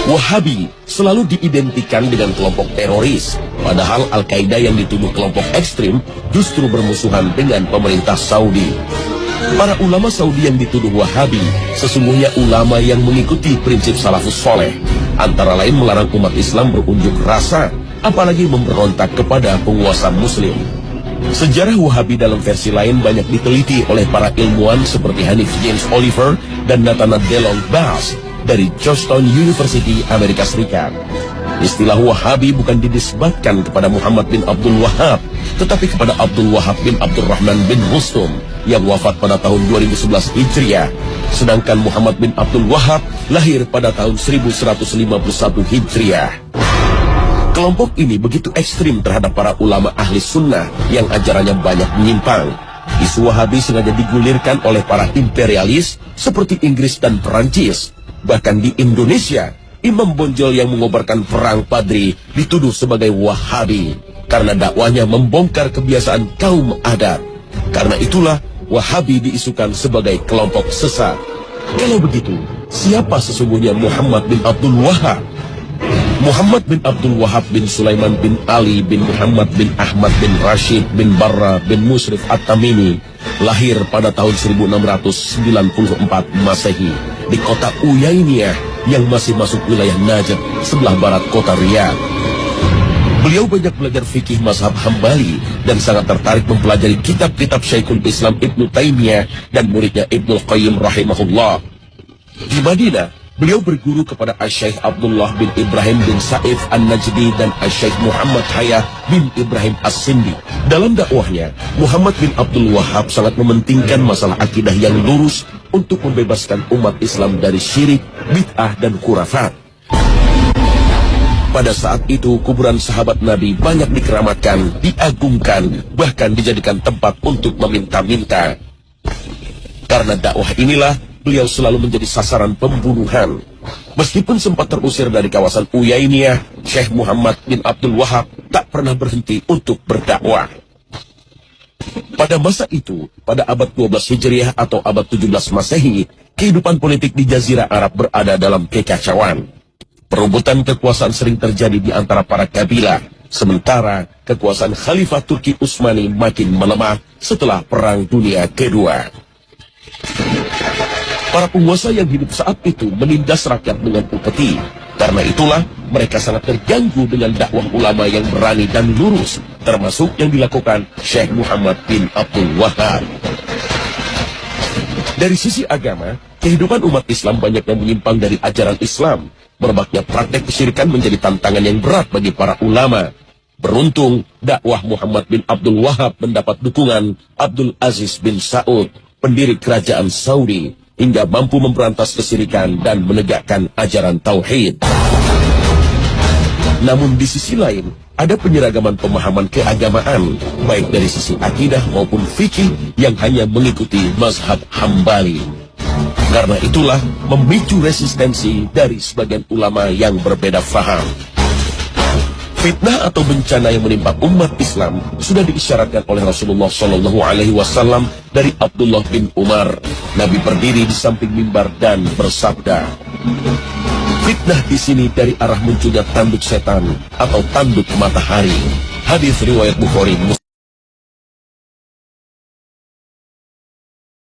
Wahabi selalu diidentikan dengan kelompok teroris, padahal Al-Qaeda yang dituduh kelompok ekstrim justru bermusuhan dengan pemerintah Saudi. Para ulama Saudi yang dituduh Wahabi sesungguhnya ulama yang mengikuti prinsip salafus soleh, antara lain melarang umat Islam berunjuk rasa, apalagi memberontak kepada penguasa muslim. Sejarah Wahabi dalam versi lain banyak diteliti oleh para ilmuwan seperti Hanif James Oliver dan Nathanael DeLong Bass dari Georgetown University, Amerika Serikat. Istilah Wahabi bukan dinisbatkan kepada Muhammad bin Abdul Wahab, tetapi kepada Abdul Wahab bin Abdurrahman bin Rustum yang wafat pada tahun 2011 Hijriah, sedangkan Muhammad bin Abdul Wahab lahir pada tahun 1151 Hijriah. Kelompok ini begitu ekstrim terhadap para ulama ahli sunnah yang ajarannya banyak menyimpang. Isu Wahabi sengaja digulirkan oleh para imperialis seperti Inggris dan Perancis. Bahkan di Indonesia, imam bonjol yang mengobarkan perang Padri dituduh sebagai Wahabi karena dakwanya membongkar kebiasaan kaum adat. Karena itulah Wahabi diisukan sebagai kelompok sesat. Kalau begitu, siapa sesungguhnya Muhammad bin Abdul Wahab? Muhammad bin Abdul Wahab bin Sulaiman bin Ali bin Muhammad bin Ahmad bin Rashid bin Barra bin Musrif At-Tamimi lahir pada tahun 1694 Masehi di kota Uyainiyah yang masih masuk wilayah Najd sebelah barat kota Riyadh. Beliau banyak belajar fikih mazhab Hambali dan sangat tertarik mempelajari kitab-kitab Syekhul Islam Ibnu Taimiyah dan muridnya Ibnu Qayyim rahimahullah. Di Madinah, beliau berguru kepada Asy-Syaikh Abdullah bin Ibrahim bin Saif An-Najdi dan Asy-Syaikh Muhammad Hayah bin Ibrahim As-Sindi. Dalam dakwahnya, Muhammad bin Abdul Wahab sangat mementingkan masalah akidah yang lurus untuk membebaskan umat Islam dari syirik, bid'ah, dan khurafat. Pada saat itu, kuburan sahabat Nabi banyak dikeramatkan, diagungkan, bahkan dijadikan tempat untuk meminta-minta. Karena dakwah inilah, beliau selalu menjadi sasaran pembunuhan. Meskipun sempat terusir dari kawasan Uyainiyah, Syekh Muhammad bin Abdul Wahab tak pernah berhenti untuk berdakwah. Pada masa itu, pada abad 12 Hijriah atau abad 17 Masehi, kehidupan politik di Jazirah Arab berada dalam kekacauan. Perebutan kekuasaan sering terjadi di antara para kabilah, sementara kekuasaan Khalifah Turki Utsmani makin melemah setelah Perang Dunia Kedua. Para penguasa yang hidup saat itu menindas rakyat dengan upeti. Karena itulah mereka sangat terganggu dengan dakwah ulama yang berani dan lurus, termasuk yang dilakukan Syekh Muhammad bin Abdul Wahab. Dari sisi agama, kehidupan umat Islam banyak yang menyimpang dari ajaran Islam. Merebaknya praktek kesyirikan menjadi tantangan yang berat bagi para ulama. Beruntung, dakwah Muhammad bin Abdul Wahab mendapat dukungan Abdul Aziz bin Saud, pendiri kerajaan Saudi, hingga mampu memberantas kesyirikan dan menegakkan ajaran tauhid. Namun di sisi lain, ada penyeragaman pemahaman keagamaan, baik dari sisi akidah maupun fikih yang hanya mengikuti mazhab Hambali. Karena itulah memicu resistensi dari sebagian ulama yang berbeda faham. Fitnah atau bencana yang menimpa umat Islam sudah diisyaratkan oleh Rasulullah SAW dari Abdullah bin Umar. Nabi berdiri di samping mimbar dan bersabda, fitnah di sini dari arah munculnya tanduk setan atau tanduk matahari. Hadis riwayat Bukhari.